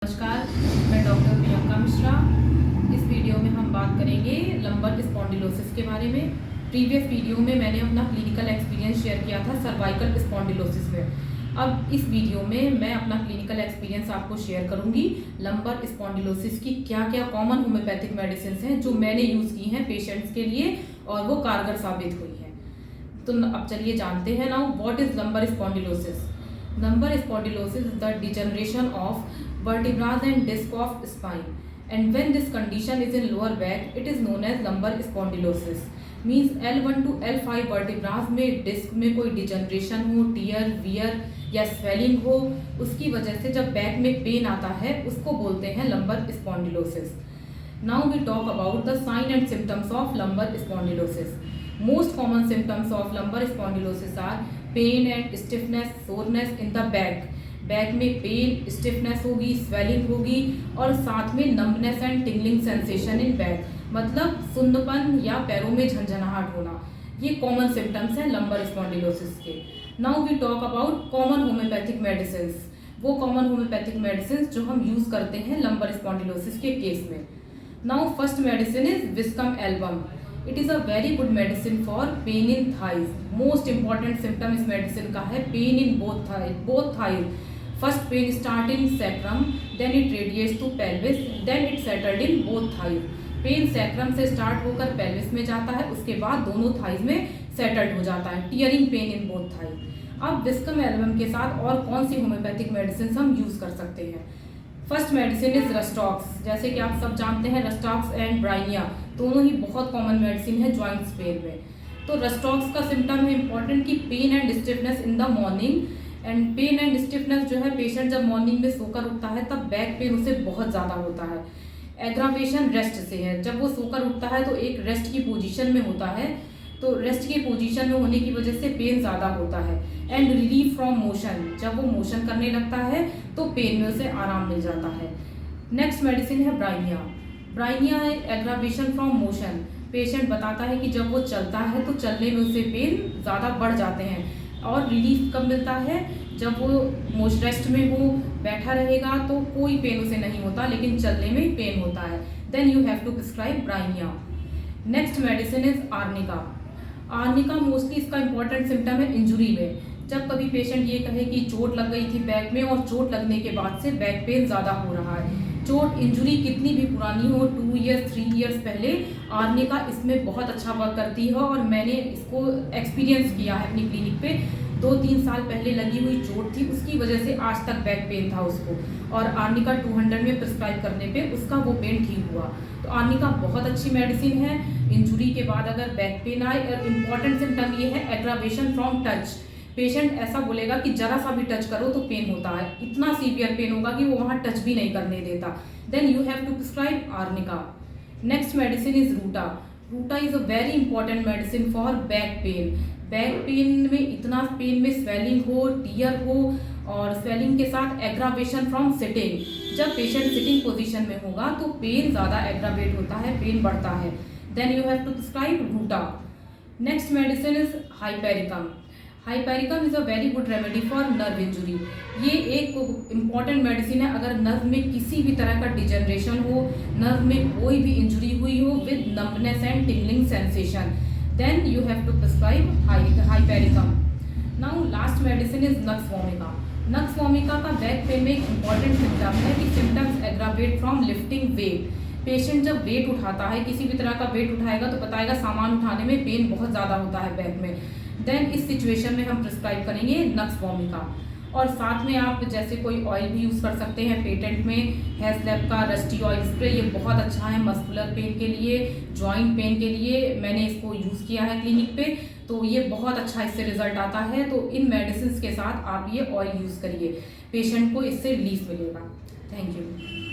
नमस्कार, मैं डॉक्टर प्रियंका मिश्रा। इस वीडियो में हम बात करेंगे लंबर स्पॉन्डिलोसिस के बारे में। प्रीवियस वीडियो में मैंने अपना क्लिनिकल एक्सपीरियंस शेयर किया था सर्वाइकल स्पॉन्डिलोसिस में। अब इस वीडियो में मैं अपना क्लिनिकल एक्सपीरियंस आपको शेयर करूंगी लंबर स्पॉन्डिलोसिस की क्या क्या कॉमन होम्योपैथिक मेडिसिन हैं जो मैंने यूज़ की हैं पेशेंट्स के लिए और वो कारगर साबित हुई हैं। तो अब चलिए जानते हैं now what is lumbar spondylosis. Lumbar spondylosis is the degeneration of vertebrae and disc of spine, and when this condition is in lower back, it is known as lumbar spondylosis. Means L1 to L5 vertebrae में disc में कोई degeneration हो, tier, wear या swelling हो, उसकी वजह से जब बैक में पेन आता है उसको बोलते हैं lumbar spondylosis. Now we talk about the sign and symptoms of lumbar spondylosis. Most common symptoms of lumbar spondylosis are pain and stiffness, soreness in the back. Back में पेन, स्टिफनेस होगी, swelling होगी और साथ में numbness and tingling sensation in back, मतलब सुंदपन या पैरों में झंझनाहट होना। ये कॉमन सिम्टम्स हैं लंबर स्पॉन्डिलोसिस के। Now we talk about common homoeopathic medicine. वो कॉमन होम्योपैथिक मेडिसिन जो हम यूज करते हैं लंबर स्पॉन्डिलोसिस के केस में। Now first medicine is viscum album. It is a very good medicine for pain in thighs. Most important symptom इस medicine का है pain in both thighs. First pain start in sacrum, then it radiates to pelvis, then it settled in both thighs. Pain sacrum से start होकर pelvis में जाता है, उसके बाद दोनों थाइज में सेटल्ड हो जाता है। Tearing pen in both thighs. अब विस्कम एल्बम के साथ और कौन सी होम्योपैथिक मेडिसिन हम यूज कर सकते हैं। First medicine is rhus tox. जैसे कि आप सब जानते हैं रस्टॉक्स एंड ब्राइनिया दोनों ही बहुत कॉमन मेडिसिन है जॉइंट्स पेन में। तो रस्टॉक्स का सिम्टम है इंपॉर्टेंट कि pain and stiffness in the morning. And pain and stiffness जो है पेशेंट जब मॉर्निंग में सोकर उठता है तब बैक पेन उसे बहुत ज़्यादा होता है। एग्रावेशन रेस्ट से है, जब वो सोकर उठता है तो एक रेस्ट की पोजीशन में होता है, तो रेस्ट की पोजीशन में होने की वजह से पेन ज़्यादा होता है। एंड रिलीफ फ्रॉम मोशन, जब वो मोशन करने लगता है तो पेन में उसे आराम मिल जाता है। नेक्स्ट मेडिसिन है ब्राइनिया। ब्राइनिया है एग्रावेशन फ्रॉम मोशन। पेशेंट बताता है कि जब वो चलता है तो चलने में उसे पेन ज़्यादा बढ़ जाते हैं। और रिलीफ कब मिलता है, जब वो रेस्ट में हो, बैठा रहेगा तो कोई पेन उसे नहीं होता, लेकिन चलने में पेन होता है। Then you have to prescribe bryonia. Next medicine is arnica. Arnica mostly इसका इंपॉर्टेंट सिम्टम है इंजुरी में। जब कभी पेशेंट ये कहे कि चोट लग गई थी बैक में और चोट लगने के बाद से बैक पेन ज़्यादा हो रहा है, चोट इंजुरी कितनी भी पुरानी हो, 2 ईयर्स 3 ईयर्स पहले, आर्निका इसमें बहुत अच्छा वर्क करती है और मैंने इसको एक्सपीरियंस किया है अपनी क्लिनिक पे। 2-3 साल पहले लगी हुई चोट थी, उसकी वजह से आज तक बैक पेन था उसको, और आर्निका 200 में प्रिस्क्राइब करने पे उसका वो पेन ठीक हुआ। तो आर्निका बहुत अच्छी मेडिसिन है इंजुरी के बाद अगर बैक पेन आए। और इम्पॉर्टेंट सिम्टम ये है एग्रावेशन फ्रॉम टच। पेशेंट ऐसा बोलेगा कि जरा सा भी टच करो तो पेन होता है, इतना सीवियर पेन होगा कि वो वहाँ टच भी नहीं करने देता। Then you have to prescribe arnica. Next medicine is ruta. Ruta is a very important medicine for back pain. Back pain में इतना पेन में स्वेलिंग हो, टियर हो और स्वेलिंग के साथ एग्रावेशन फ्रॉम सिटिंग। जब पेशेंट सिटिंग पोजीशन में होगा तो पेन ज़्यादा एग्रावेट होता है, पेन बढ़ता है। Then you have to prescribe ruta. Next medicine is hypericum. Hypericum is a very good remedy for nerve injury. ये एक इम्पॉर्टेंट मेडिसिन है अगर नर्व में किसी भी तरह का डिजनरेशन हो, नर्व में कोई भी इंजुरी हुई हो with numbness and tingling sensation, then you have to prescribe hypericum. Now last medicine is nux vomica. Nux vomica का बैक पेन में एक इंपॉर्टेंट सिम्टम है कि symptoms aggravate from lifting weight. Patient जब वेट उठाता है, किसी भी तरह का वेट उठाएगा तो बताएगा सामान उठाने में पेन बहुत ज़्यादा होता है बैक में। देन इस सिचुएशन में हम प्रिस्क्राइब करेंगे नक्स वोमिका। और साथ में आप जैसे कोई ऑयल भी यूज़ कर सकते हैं पेटेंट में, हेज़लैब का रस्टी ऑयल स्प्रे, ये बहुत अच्छा है मस्कुलर पेन के लिए, जॉइंट पेन के लिए। मैंने इसको यूज़ किया है क्लिनिक पे, तो ये बहुत अच्छा इससे रिजल्ट आता है। तो इन मेडिसिन के साथ आप ये ऑयल यूज़ करिए, पेशेंट को इससे रिलीफ मिलेगा। Thank you.